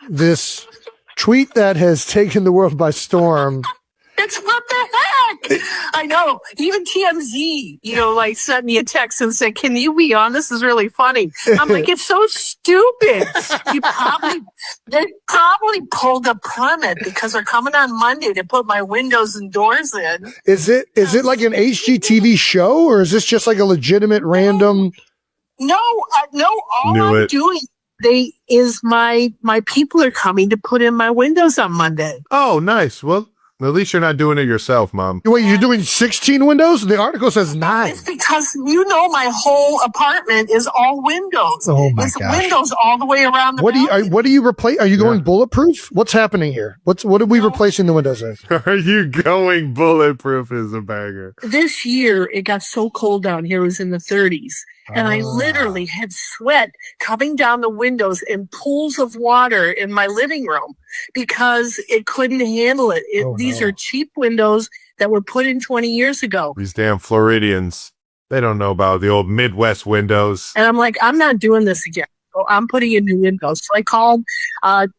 this tweet that has taken the world by storm. It's what the heck? I know. Even TMZ, like sent me a text and said, "Can you be on? This is really funny." I'm like, it's so stupid. They probably pulled a permit because they're coming on Monday to put my windows and doors in. Is it like an HGTV show, or is this just like a legitimate random? No. All I'm doing is my people are coming to put in my windows on Monday. Oh, nice. Well, at least you're not doing it yourself, Mom. Wait, you're doing 16 windows? The article says 9. It's because my whole apartment is all windows. Oh my gosh. It's windows all the way around the building. What do you replace? Are you going bulletproof? What's happening here? What are we replacing the windows in? Are you going bulletproof is a banger. This year, it got so cold down here. It was in the 30s. And I literally had sweat coming down the windows and pools of water in my living room because it couldn't handle it. These are cheap windows that were put in 20 years ago. These damn Floridians, they don't know about the old Midwest windows. And I'm like, I'm not doing this again. So I'm putting in new windows. So I called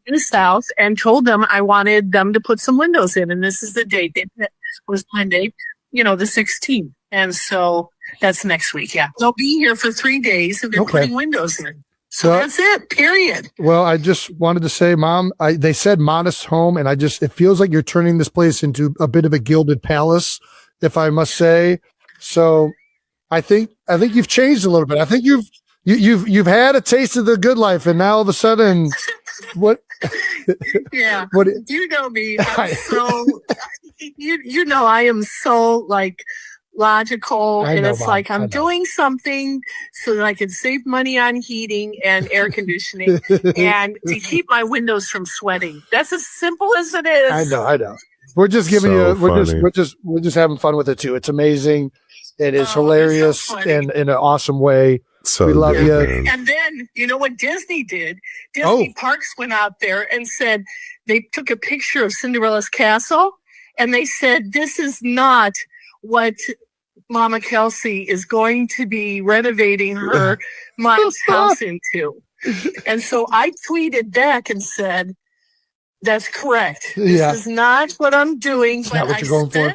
Due South and told them I wanted them to put some windows in. And this is the date. It was Monday, the 16th. And so that's next week. Yeah. They'll be here for 3 days and they're putting windows in. So that's it, period. Well, I just wanted to say, Mom, they said modest home, and it feels like you're turning this place into a bit of a gilded palace, if I must say. So I think you've changed a little bit. I think you've had a taste of the good life, and now all of a sudden, what? Yeah. You know me. I'm so, I am so logical, and it's Mom, I'm doing something so that I can save money on heating and air conditioning and to keep my windows from sweating. That's as simple as it is. I know. We're just giving we're just having fun with it too. It's amazing. It is hilarious so in an awesome way. So we love you. And then you know what Disney did? Disney Parks went out there and said they took a picture of Cinderella's castle and they said, "This is not what Mama Kelce is going to be renovating her mom's house into." And so I tweeted back and said, "That's correct. This is not what I'm doing." It's not what you're going for.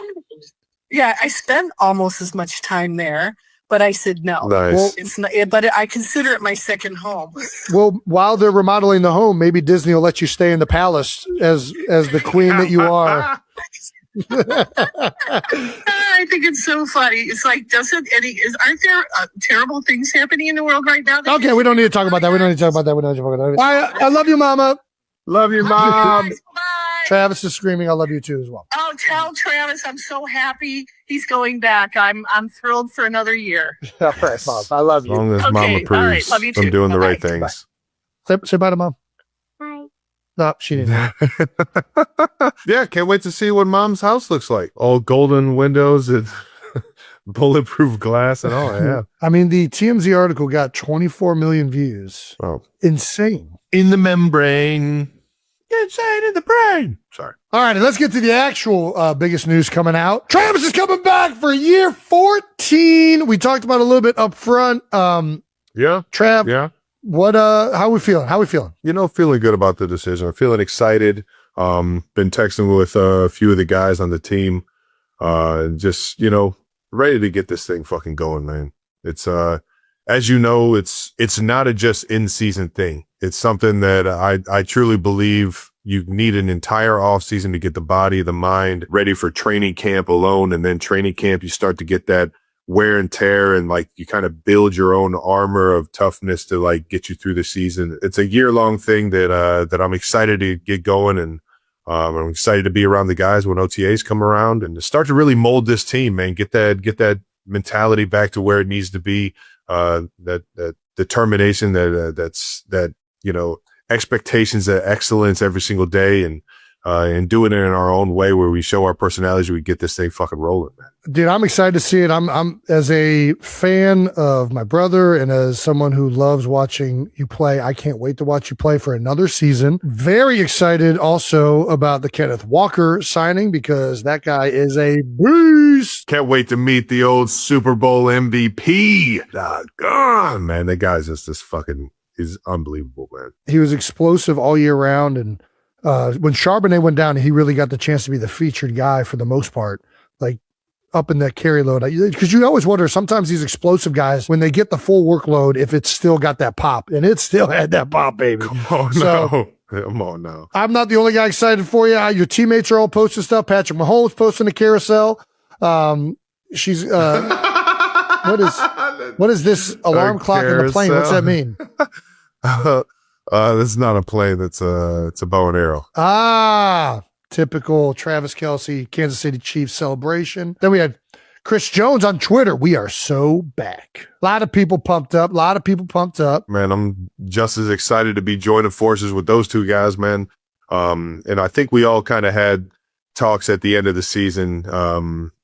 Yeah, I spend almost as much time there, but I said no. Nice. Well, it's not. But I consider it my second home. Well, while they're remodeling the home, maybe Disney will let you stay in the palace as the queen that you are. I think it's so funny. It's aren't there terrible things happening in the world right now? Okay, we don't need to talk about that. I love you, Mama. Love you, Mom. Bye. Travis is screaming, "I love you too" as well. Oh, tell Travis I'm so happy he's going back. I'm thrilled for another year. All right, Mom. I love you. As long as Mom approves, all right, love you too. I'm doing the right Bye. things. Say bye to Mom. Bye. No, she didn't. Yeah, can't wait to see what Mom's house looks like. All golden windows and bulletproof glass and all. Yeah. I mean, the TMZ article got 24 million views. Oh, insane. In the membrane. Inside in the brain. Sorry. All right, let's get to the actual biggest news coming out. Travis is coming back for year 14. We talked about it a little bit up front. Yeah. Trav. Yeah. What? How we feeling? Feeling good about the decision. I'm feeling excited. Been texting with a few of the guys on the team. Just, ready to get this thing fucking going, man. It's, as you know, it's not a just in-season thing. It's something that I truly believe you need an entire off season to get the body, the mind ready for training camp alone. And then training camp, you start to get that wear and tear and you kind of build your own armor of toughness to get you through the season. It's a year-long thing that I'm excited to get going, and I'm excited to be around the guys when OTAs come around and to start to really mold this team, man. Get that mentality back to where it needs to be. That determination, that expectations of excellence every single day, and doing it in our own way where we show our personalities, we get this thing fucking rolling, man. Dude, I'm excited to see it. I'm as a fan of my brother and as someone who loves watching you play, I can't wait to watch you play for another season. Very excited also about the Kenneth Walker signing because that guy is a beast. Can't wait to meet the old Super Bowl MVP. Doggone, man. That guy's just this fucking is unbelievable, man. He was explosive all year round. And when Charbonnet went down, he really got the chance to be the featured guy for the most part, like up in that carry load. Because you always wonder, sometimes these explosive guys, when they get the full workload, if it's still got that pop. And it still had that pop, baby. Come on, no. Come on now. I'm not the only guy excited for you. Your teammates are all posting stuff. Patrick Mahomes posting a carousel. She's what is this alarm clock in the plane? What's that mean? This is not a plane. It's a bow and arrow. Ah, typical Travis Kelce, Kansas City Chiefs celebration. Then we had Chris Jones on Twitter. We are so back. A lot of people pumped up. Man, I'm just as excited to be joining forces with those two guys, man. And I think we all kind of had talks at the end of the season.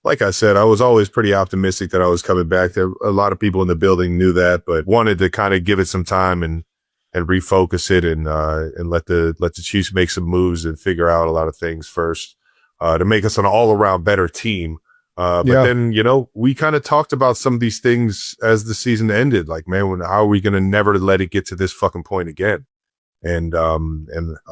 Like I said, I was always pretty optimistic that I was coming back. There, a lot of people in the building knew that, but wanted to kind of give it some time and refocus it and let the Chiefs make some moves and figure out a lot of things first, to make us an all around better team. But then, we kind of talked about some of these things as the season ended. Like, man, how are we going to never let it get to this fucking point again? And I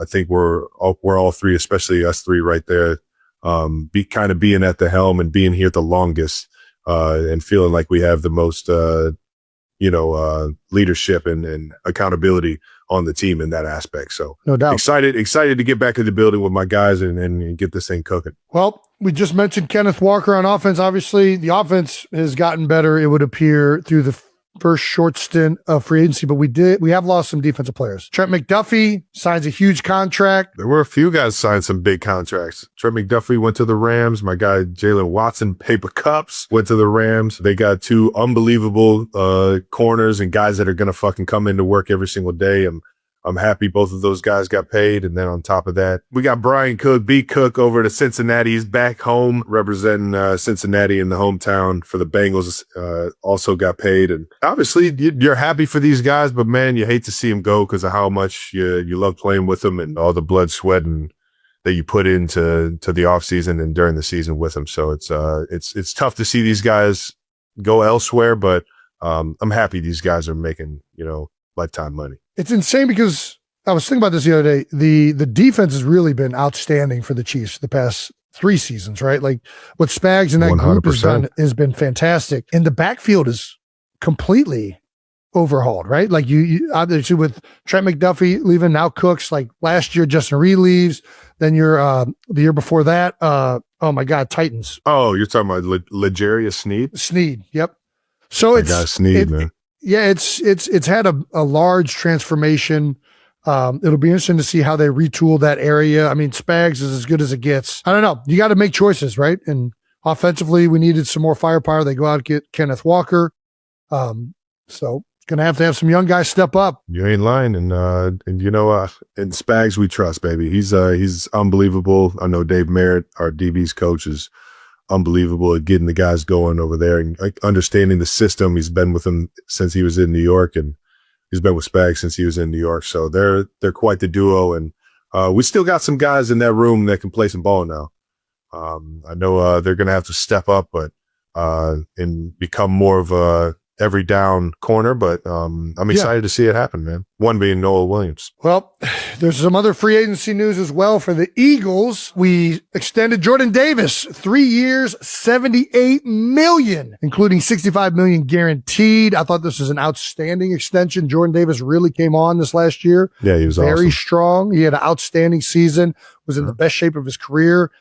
think we're all three, especially us three right there, being at the helm and being here the longest, and feeling like we have the most, leadership and accountability on the team in that aspect. So no doubt excited to get back in the building with my guys and get this thing cooking. Well, we just mentioned Kenneth Walker on offense. Obviously the offense has gotten better, it would appear, through the first short stint of free agency, but we have lost some defensive players. Trent McDuffie signs a huge contract. There were a few guys signed some big contracts. Trent McDuffie went to the Rams. My guy Jalen Watson, Paper Cups, went to the Rams. They got two unbelievable corners and guys that are gonna fucking come into work every single day. I'm happy both of those guys got paid. And then on top of that, we got Brian Cook, B Cook, over to Cincinnati. He's back home representing Cincinnati in the hometown for the Bengals. Also got paid. And obviously you're happy for these guys, but man, you hate to see them go because of how much you love playing with them and all the blood, sweat, and that you put into the off season and during the season with them. So it's tough to see these guys go elsewhere, but I'm happy these guys are making, lifetime money. It's insane because I was thinking about this the other day. The defense has really been outstanding for the Chiefs the past 3 seasons, right? Like what Spags and that 100%. group has done has been fantastic. And the backfield is completely overhauled, right? Like you obviously with Trent McDuffie leaving, now Cooks, like last year, Justin Reed leaves. Then you're the year before that, oh my God, Titans. Oh, you're talking about L'Jarius Sneed? Sneed, yep. So it's Sneed, man. Yeah, it's had a large transformation. It'll be interesting to see how they retool that area. I mean, Spags is as good as it gets. I don't know. You got to make choices, right? And offensively, we needed some more firepower. They go out and get Kenneth Walker. So gonna have to have some young guys step up. You ain't lying. And in Spags we trust, baby. He's unbelievable. I know Dave Merritt, our DB's coach, is unbelievable at getting the guys going over there and understanding the system. He's been with them since he was in New York, and he's been with Spags since he was in New York. So they're quite the duo. And we still got some guys in that room that can play some ball now. I know they're gonna have to step up, but and become more of a every down corner, but I'm excited to see it happen, man. One being Noah Williams. Well, there's some other free agency news as well for the Eagles. We extended Jordan Davis 3 years, $78 million, including $65 million guaranteed. I thought this was an outstanding extension. Jordan Davis really came on this last year. Yeah, he was very awesome. Strong. He had an outstanding season, was in the best shape of his career.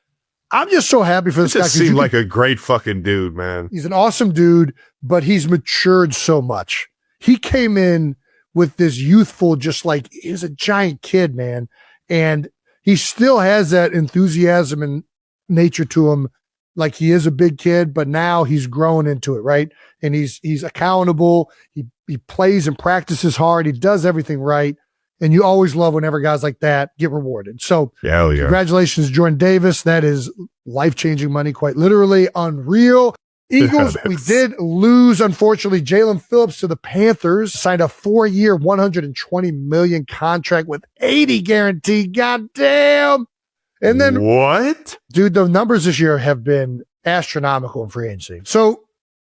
I'm just so happy for this guy. He seemed like a great fucking dude, man. He's an awesome dude, but he's matured so much. He came in with this youthful, just like he was a giant kid, man. And he still has that enthusiasm and nature to him. Like he is a big kid, but now he's growing into it, right? And he's accountable. He plays and practices hard. He does everything right. And you always love whenever guys like that get rewarded. So congratulations, Jordan Davis. That is life-changing money, quite literally. Unreal. Eagles, we did lose, unfortunately, Jalen Phillips to the Panthers. Signed a 4-year, $120 million contract with 80 guaranteed. Goddamn. And then what? Dude, the numbers this year have been astronomical in free agency. So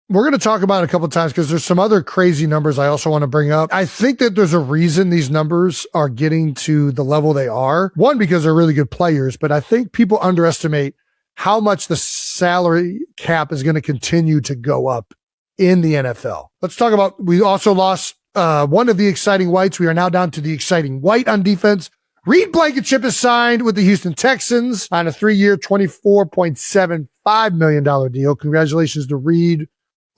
we're going to talk about it a couple of times because there's some other crazy numbers I also want to bring up. I think that there's a reason these numbers are getting to the level they are. One, because they're really good players, but I think people underestimate how much the salary cap is going to continue to go up in the NFL. Let's talk about, we also lost one of the exciting whites. We are now down to the exciting white on defense. Reed Blankenship is signed with the Houston Texans on a 3-year, $24.75 million deal. Congratulations to Reed.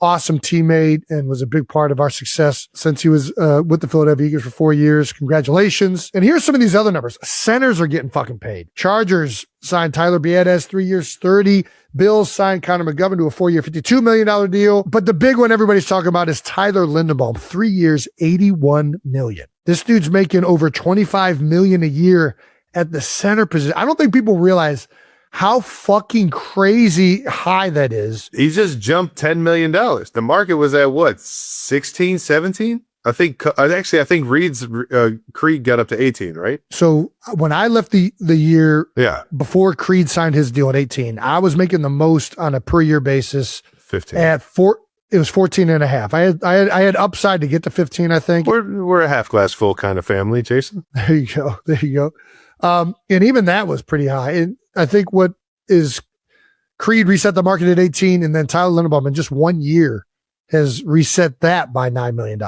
Awesome teammate and was a big part of our success since he was with the Philadelphia Eagles for 4 years. Congratulations. And here's some of these other numbers. Centers are getting fucking paid. Chargers signed Tyler Biadasz, 3 years, 30. Bills signed Connor McGovern to a 4-year, $52 million deal. But the big one everybody's talking about is Tyler Linderbaum, 3 years, $81 million. This dude's making over $25 million a year at the center position. I don't think people realize how fucking crazy high that is. He just jumped $10 million. The market was at what, 16, 17? I think Reed's Creed got up to 18, right? So when I left the year before Creed signed his deal at 18, I was making the most on a per year basis. 15. It was 14 and a half. I had upside to get to 15, I think. We're a half glass full kind of family, Jason. There you go. And even that was pretty high. And I think what is Creed reset the market at 18, and then Tyler Linderbaum in just 1 year has reset that by $9 million.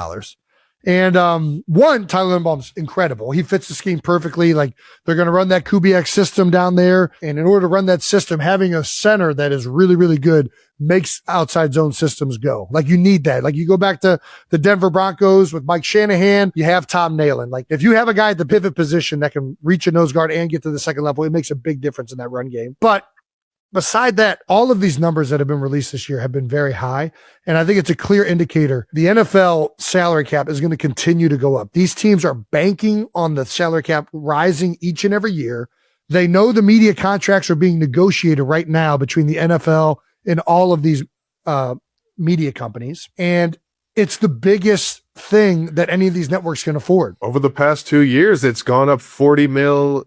And Tyler Linderbaum's incredible. He fits the scheme perfectly. Like, they're going to run that Kubiak system down there. And in order to run that system, having a center that is really, really good makes outside zone systems go. Like, you need that. Like, you go back to the Denver Broncos with Mike Shanahan, you have Tom Nalen. Like, if you have a guy at the pivot position that can reach a nose guard and get to the second level, it makes a big difference in that run game. But beside that, all of these numbers that have been released this year have been very high. And I think it's a clear indicator the NFL salary cap is going to continue to go up. These teams are banking on the salary cap rising each and every year. They know the media contracts are being negotiated right now between the NFL and all of these media companies. And it's the biggest thing that any of these networks can afford. Over the past 2 years, it's gone up 40 mil.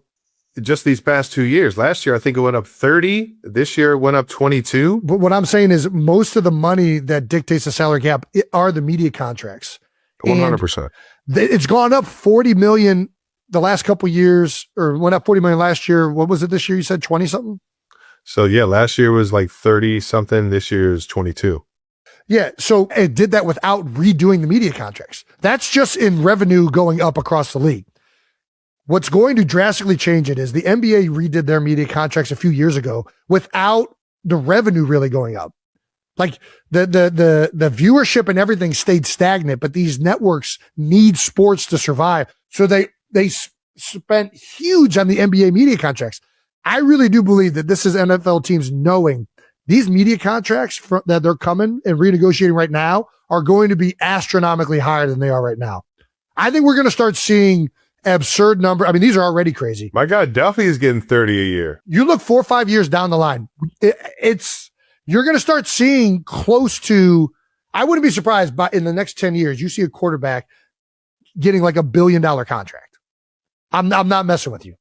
Just these past 2 years. Last year, I think it went up 30. This year, it went up 22. But what I'm saying is most of the money that dictates the salary cap are the media contracts. 100%. It's gone up 40 million the last couple of years, or went up 40 million last year. What was it this year? You said 20 something? So yeah, last year was like 30 something. This year is 22. Yeah. So it did that without redoing the media contracts. That's just in revenue going up across the league. What's going to drastically change it is the NBA redid their media contracts a few years ago without the revenue really going up. Like the viewership and everything stayed stagnant, but these networks need sports to survive. So they spent huge on the NBA media contracts. I really do believe that this is NFL teams knowing these media contracts that they're coming and renegotiating right now are going to be astronomically higher than they are right now. I think we're going to start seeing absurd number. I mean, these are already crazy. My God, Duffy is getting 30 a year. You look 4 or 5 years down the line, you're going to start seeing close to, I wouldn't be surprised, but in the next 10 years, you see a quarterback getting like $1 billion contract. I'm not messing with you.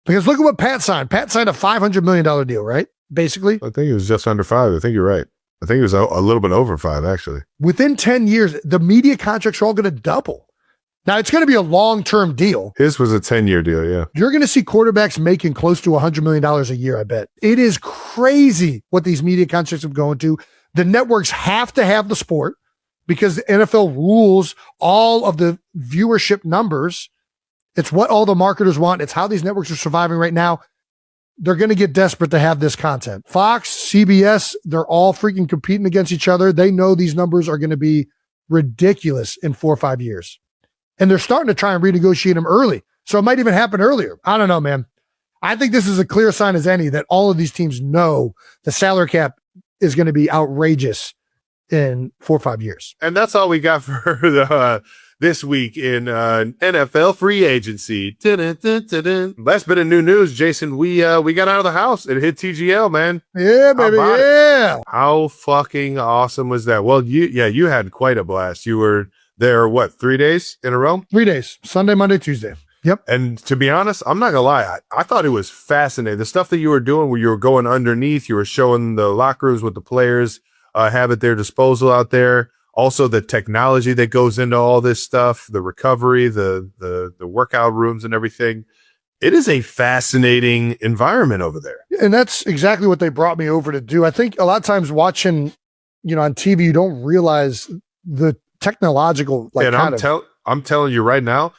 Because look at what Pat signed. Pat signed a $500 million deal, right? Basically. I think it was just under 5. I think you're right. I think it was a little bit over 5, actually. Within 10 years, the media contracts are all going to double. Now, it's going to be a long-term deal. His was a 10-year deal, yeah. You're going to see quarterbacks making close to $100 million a year, I bet. It is crazy what these media contracts have gone to. The networks have to have the sport because the NFL rules all of the viewership numbers. It's what all the marketers want. It's how these networks are surviving right now. They're going to get desperate to have this content. Fox, CBS, they're all freaking competing against each other. They know these numbers are going to be ridiculous in 4 or 5 years. And they're starting to try and renegotiate them early. So it might even happen earlier. I don't know, man. I think this is a clear sign as any that all of these teams know the salary cap is going to be outrageous in 4 or 5 years. And that's all we got for this week in NFL free agency. Last bit of new news, Jason. We got out of the house and hit TGL, man. Yeah, baby. Yeah. How fucking awesome was that? Well, you had quite a blast. You were there, what, 3 days in a row? 3 days. Sunday, Monday, Tuesday. Yep. And to be honest, I'm not gonna lie. I thought it was fascinating. The stuff that you were doing where you were going underneath, you were showing the locker rooms with the players. have at their disposal out there. Also, the technology that goes into all this stuff, the recovery, the workout rooms and everything. It is a fascinating environment over there. And that's exactly what they brought me over to do. I think a lot of times watching, on TV, you don't realize the technological, I'm telling you right now,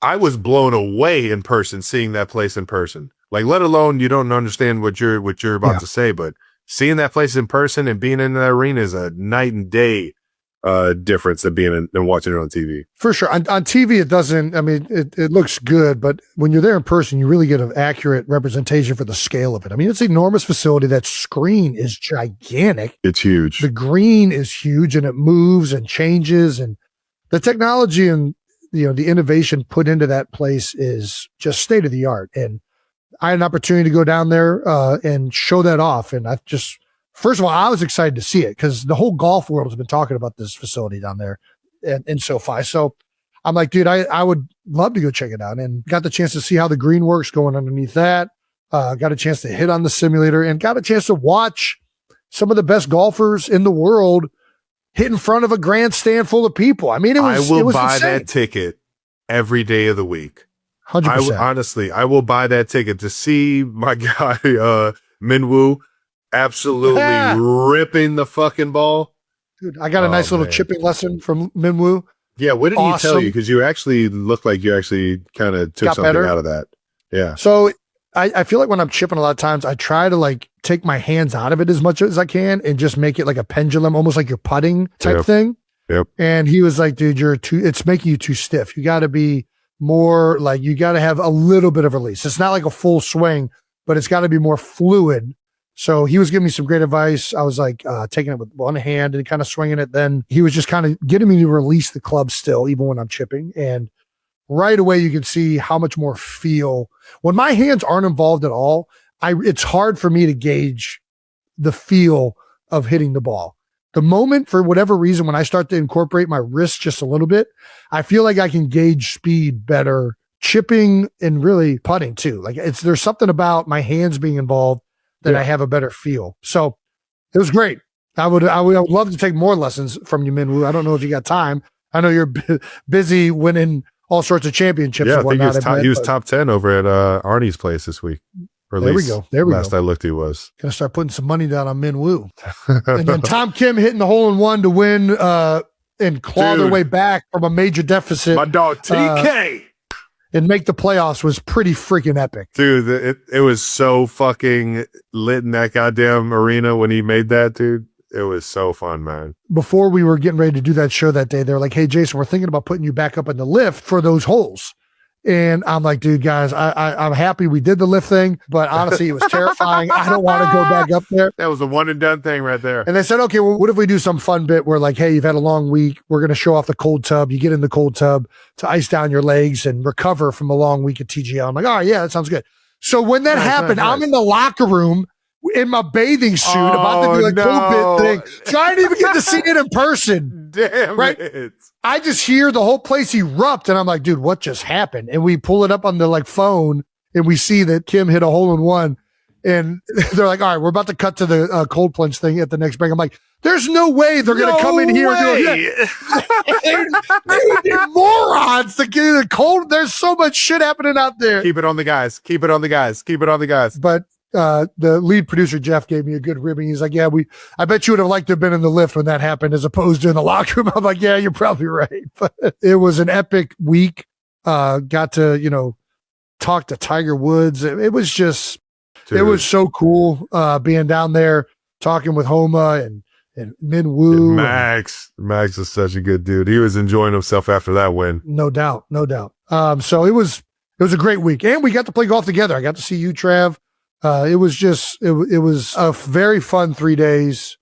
I was blown away in person, seeing that place in person. Like, let alone you don't understand what you're about to say, but seeing that place in person and being in that arena is a night and day difference than than watching it on TV. For sure. On TV, it doesn't, it looks good, but when you're there in person, you really get an accurate representation for the scale of it. It's an enormous facility. That screen is gigantic. It's huge. The green is huge and it moves and changes, and the technology and, the innovation put into that place is just state of the art. And I had an opportunity to go down there and show that off. And first of all, I was excited to see it because the whole golf world has been talking about this facility down there in SoFi. So I'm like, dude, I would love to go check it out, and got the chance to see how the green works going underneath that. Got a chance to hit on the simulator and got a chance to watch some of the best golfers in the world hit in front of a grandstand full of people. I will buy insane. that ticket every day of the week. 100%. Honestly, I will buy that ticket to see my guy, Minwoo, absolutely ripping the fucking ball. Dude, I got a nice little chipping lesson from Minwoo. Yeah, what did he tell you? Because you actually looked like you actually kind of took something out of that. Yeah. So I feel like when I'm chipping, a lot of times I try to take my hands out of it as much as I can and just make it like a pendulum, almost like you're putting type thing. Yep. And he was like, dude, it's making you too stiff. You got to be more you got to have a little bit of release. It's not like a full swing, but it's got to be more fluid. So he was giving me some great advice. I was taking it with one hand and kind of swinging it. Then he was just kind of getting me to release the club still, even when I'm chipping. And right away, you can see how much more feel. When my hands aren't involved at all, it's hard for me to gauge the feel of hitting the ball. The moment, for whatever reason, when I start to incorporate my wrist just a little bit, I feel like I can gauge speed better, chipping and really putting too. There's something about my hands being involved that I have a better feel. So it was great. I would love to take more lessons from you, Minwoo. I don't know if you got time. I know you're busy winning all sorts of championships. Yeah, and whatnot, he was top 10 over at Arnie's place this week. Or there we go. There we go. Last I looked, he was. Gonna start putting some money down on Minwoo. And then Tom Kim hitting the hole-in-one to win and claw their way back from a major deficit. My dog TK. And make the playoffs was pretty freaking epic. Dude, it was so fucking lit in that goddamn arena when he made that, dude. It was so fun, man. Before we were getting ready to do that show that day, they're like, hey, Jason, we're thinking about putting you back up in the lift for those holes. And I'm like, dude, guys, I'm happy we did the lift thing, but honestly, it was terrifying. I don't want to go back up there. That was a one and done thing right there. And they said, okay, well, what if we do some fun bit where hey, you've had a long week. We're going to show off the cold tub. You get in the cold tub to ice down your legs and recover from a long week at TGL. I'm like, all right, yeah, that sounds good. So when that happened, I'm in the locker room in my bathing suit about to do cold bit thing. So I didn't even get to see it in person. Damn right? it. I just hear the whole place erupt and I'm like, dude, what just happened? And we pull it up on the phone and we see that Kim hit a hole-in-one. And they're like, all right, we're about to cut to the cold plunge thing at the next break. I'm like, there's no way they're going to come in here and do it. They're morons to get the cold. There's so much shit happening out there. Keep it on the guys. Keep it on the guys. Keep it on the guys. But the lead producer, Jeff, gave me a good ribbing. He's like, yeah, I bet you would have liked to have been in the lift when that happened as opposed to in the locker room. I'm like, yeah, you're probably right. But it was an epic week. Got to, talk to Tiger Woods. It was just, Dude. It was so cool being down there talking with Homa and Minwoo. And Max is such a good dude. He was enjoying himself after that win. No doubt. So it was a great week. And we got to play golf together. I got to see you, Trav. It was a very fun 3 days,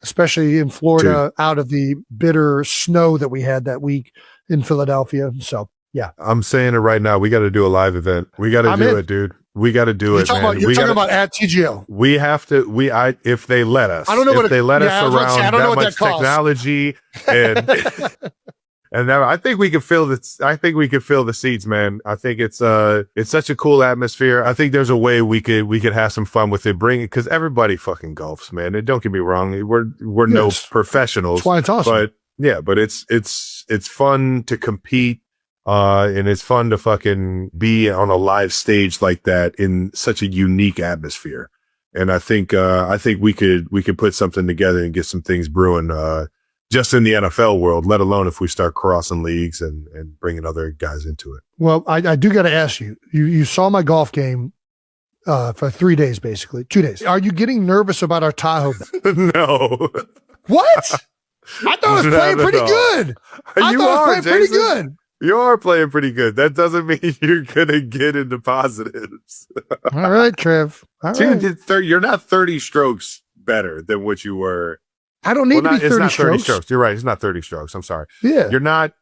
especially in Florida, out of the bitter snow that we had that week in Philadelphia. So, yeah. I'm saying it right now. We got to do a live event. We got to do it, dude. We got to do it, man. You're talking about at TGL. We have to, if they let us. I don't know if they let us around I don't know that much technology and And I think we could feel the seats, man. I think it's such a cool atmosphere. I think there's a way we could have some fun with it. Bring it, because everybody fucking golfs, man. And don't get me wrong, we're no professionals. That's why it's awesome. But yeah, but it's fun to compete. And it's fun to fucking be on a live stage like that in such a unique atmosphere. And I think we could put something together and get some things brewing, just in the NFL world, let alone if we start crossing leagues and bringing other guys into it. Well, I do got to ask you, you saw my golf game, for 3 days, basically 2 days. Are you getting nervous about our Tahoe? No. What? I thought it was playing pretty good. Pretty good. You are playing pretty good. That doesn't mean you're going to get into positives. All right, Trev. All right. You're not 30 strokes better than what you were. I don't need to be 30 it's not 30 strokes. You're right. It's not 30 strokes. I'm sorry. Yeah. You're not.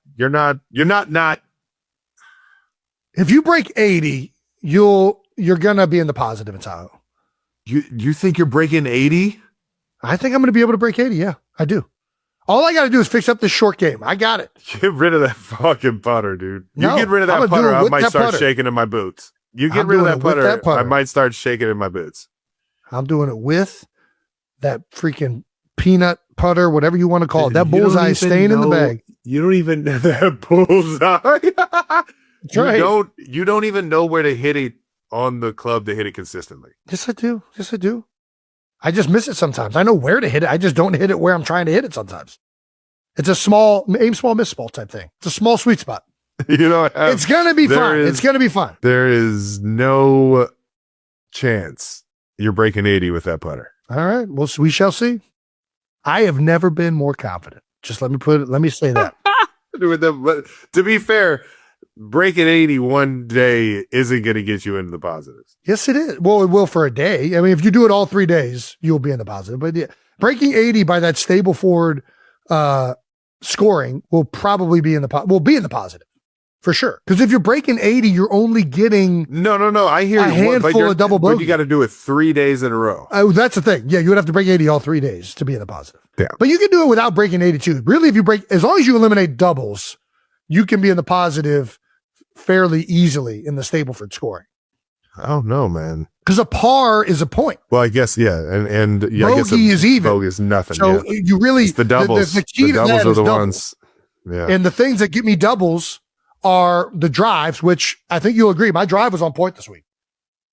If you break 80, you're going to be in the positive in Tahoe. You think you're breaking 80? I think I'm going to be able to break 80. Yeah, I do. All I got to do is fix up this short game. I got it. Get rid of that fucking putter, dude. You No, get rid of I'm that gonna do putter, it I with might that start putter. shaking in my boots. You get I'm rid of doing that it with that putter, I putter. might start shaking in my boots. I'm doing it with that freaking peanut putter, whatever you want to call it. That bullseye is staying in the bag. You don't even know that bullseye. That's right. You don't even know where to hit it on the club to hit it consistently. Yes, I do. Yes, I do. I just miss it sometimes. I know where to hit it. I just don't hit it where I'm trying to hit it sometimes. It's a aim small, miss small type thing. It's a small sweet spot. You know, It's going to be fun. It's going to be fun. There is no chance you're breaking 80 with that putter. All right. Well, we shall see. I have never been more confident. Just let me say that. But to be fair, breaking 80 one day isn't going to get you into the positives. Yes, it is. Well, it will for a day. I mean, if you do it all 3 days, you'll be in the positive. But yeah, breaking 80 by that stable forward scoring will probably be in the positive for sure. Because if you're breaking 80, you're only getting no. I hear a handful of double but bogey. you got to do it 3 days in a row. Oh, that's the thing. Yeah, you would have to break 80 all 3 days to be in the positive. Yeah, but you can do it without breaking 82. Really, if you break, as long as you eliminate doubles, you can be in the positive fairly easily in the Stableford scoring. I don't know, man. Because a par is a point. Well, I guess, yeah. And yeah, bogey is even. Bogey is nothing. So you really, it's the doubles. The key to doubles that are is the doubles. ones. Yeah. And the things that get me doubles are the drives, which I think you'll agree. My drive was on point this week.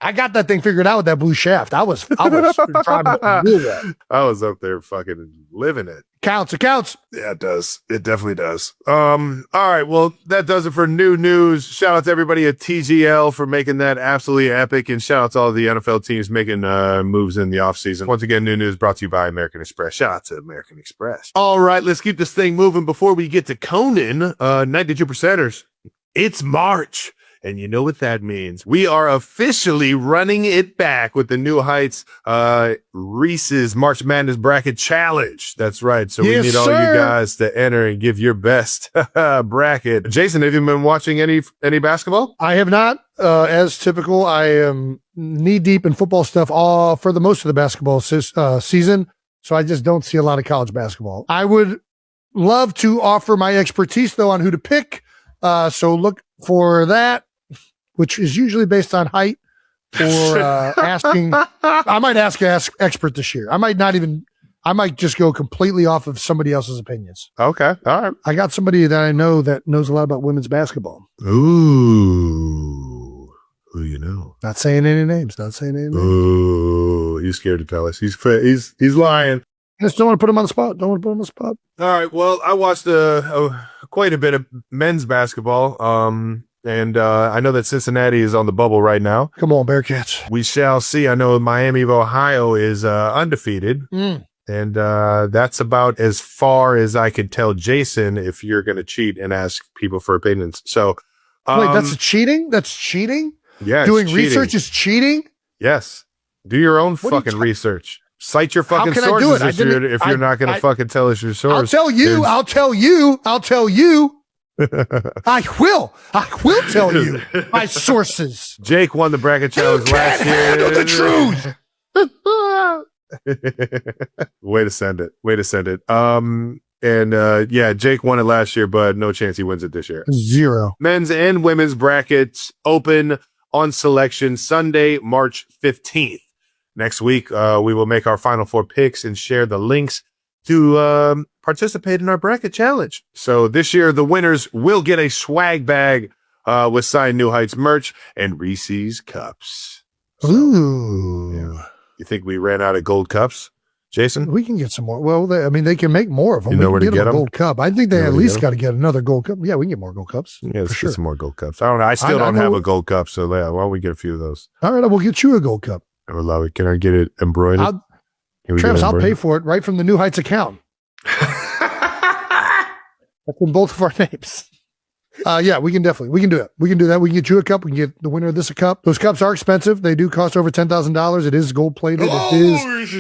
I got that thing figured out with that blue shaft. I was driving real well. I was up there fucking living it. It counts. Yeah, it does. It definitely does. All right. Well, that does it for new news. Shout out to everybody at TGL for making that absolutely epic. And shout out to all the NFL teams making moves in the offseason. Once again, new news brought to you by American Express. Shout out to American Express. All right. Let's keep this thing moving before we get to Conan, 92%ers. It's March. And you know what that means. We are officially running it back with the New Heights Reese's March Madness Bracket Challenge. That's right. So we need all you guys to enter and give your best bracket. Jason, have you been watching any basketball? I have not. As typical, I am knee deep in football stuff for the most of the basketball season. So I just don't see a lot of college basketball. I would love to offer my expertise though on who to pick. So look for that, which is usually based on height or asking. I might ask expert this year. I might just go completely off of somebody else's opinions. Okay. All right. I got somebody that I know that knows a lot about women's basketball. Ooh. Who you know? Not saying any names. Ooh. He's scared to tell us. He's lying. I just don't want to put him on the spot. All right. Well, I watched quite a bit of men's basketball. And I know that Cincinnati is on the bubble right now. Come on, Bearcats. We shall see. I know Miami of Ohio is undefeated. And that's about as far as I could tell Jason if you're going to cheat and ask people for opinions. So wait, that's cheating? That's cheating? Yeah. Doing research is cheating? Yes. Do your own fucking research. Cite your fucking sources if you're not going to fucking tell us your source. I'll tell you. I will tell you my sources. Jake won the bracket challenge last year. Handle the truth. Way to send it. And yeah, Jake won it last year, but no chance he wins it this year. 0. Men's and women's brackets open on selection Sunday, March 15th. Next week, we will make our Final Four picks and share the links to participate in our bracket challenge. So this year, the winners will get a swag bag with signed New Heights merch and Reese's cups. So, Ooh. yeah. You think we ran out of gold cups, Jason? We can get some more. Well, they can make more of them. You know we where can to get them a them? gold cup. I think they at least got to get another gold cup. Yeah, we can get more gold cups. Yeah, let's for sure. get some more gold cups. I don't know. I still don't have a gold cup, so yeah, why don't we get a few of those? All right, we'll get you a gold cup. I would love it. Can I get it embroidered? Travis, I'll pay for it right from the New Heights account. That's in both of our names. Yeah, we can do it. We can do that. We can get you a cup. We can get the winner of this a cup. Those cups are expensive. They do cost over $10,000. It is gold plated. It's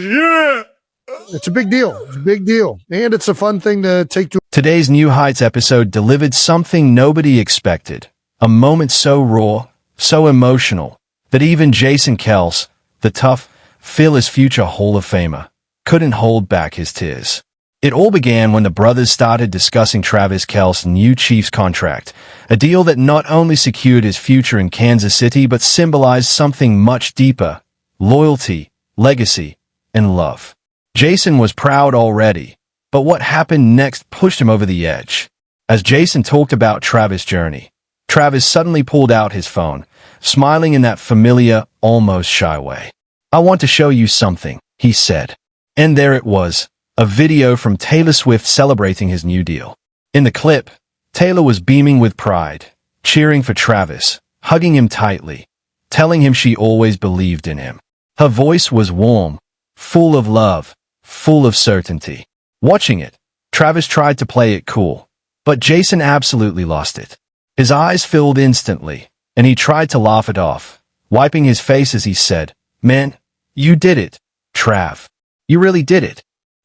a big deal. It's a big deal. And it's a fun thing to take to. Today's New Heights episode delivered something nobody expected. A moment so raw, so emotional, that even Jason Kelce, the tough, fearless future Hall of Famer, couldn't hold back his tears. It all began when the brothers started discussing Travis Kelce's new Chiefs contract, a deal that not only secured his future in Kansas City but symbolized something much deeper: loyalty, legacy, and love. Jason was proud already, but what happened next pushed him over the edge. As Jason talked about Travis' journey, Travis suddenly pulled out his phone, smiling in that familiar, almost shy way. "I want to show you something," he said. And there it was. A video from Taylor Swift celebrating his new deal. In the clip, Taylor was beaming with pride, cheering for Travis, hugging him tightly, telling him she always believed in him. Her voice was warm, full of love, full of certainty. Watching it, Travis tried to play it cool, but Jason absolutely lost it. His eyes filled instantly, and he tried to laugh it off, wiping his face as he said, "Man, you did it, Trav. You really did it."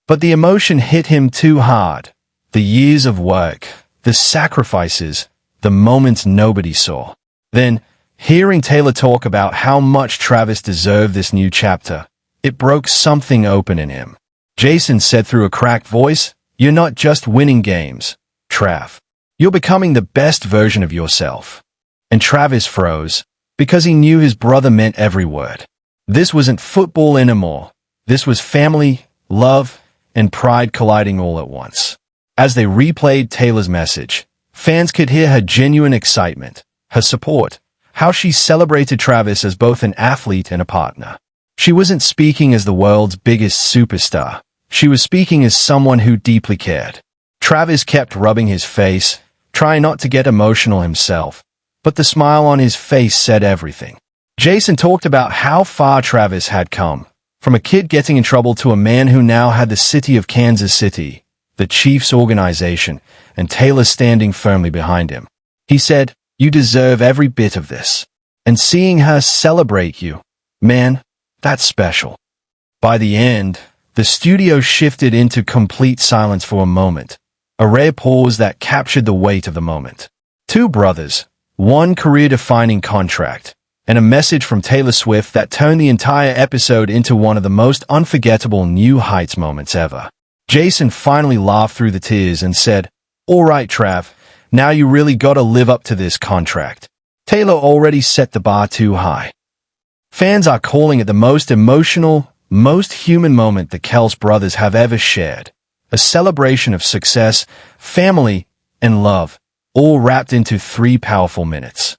But the emotion hit him too hard. The years of work, the sacrifices, the moments nobody saw. Then, hearing Taylor talk about how much Travis deserved this new chapter, it broke something open in him. Jason said through a cracked voice, "You're not just winning games, Trav. You're becoming the best version of yourself." And Travis froze, because he knew his brother meant every word. This wasn't football anymore. This was family, love, and pride colliding all at once. As they replayed Taylor's message, fans could hear her genuine excitement, her support, how she celebrated Travis as both an athlete and a partner. She wasn't speaking as the world's biggest superstar. She was speaking as someone who deeply cared. Travis kept rubbing his face, trying not to get emotional himself, but the smile on his face said everything. Jason talked about how far Travis had come. From a kid getting in trouble to a man who now had the city of Kansas City, the Chiefs organization, and Taylor standing firmly behind him. He said, "You deserve every bit of this." And seeing her celebrate you, man, that's special. By the end, the studio shifted into complete silence for a moment, a rare pause that captured the weight of the moment. Two brothers, one career-defining contract, and a message from Taylor Swift that turned the entire episode into one of the most unforgettable New Heights moments ever. Jason finally laughed through the tears and said, "All right, Trav, now you really gotta live up to this contract. Taylor already set the bar too high." Fans are calling it the most emotional, most human moment the Kelce brothers have ever shared. A celebration of success, family, and love, all wrapped into 3 powerful minutes.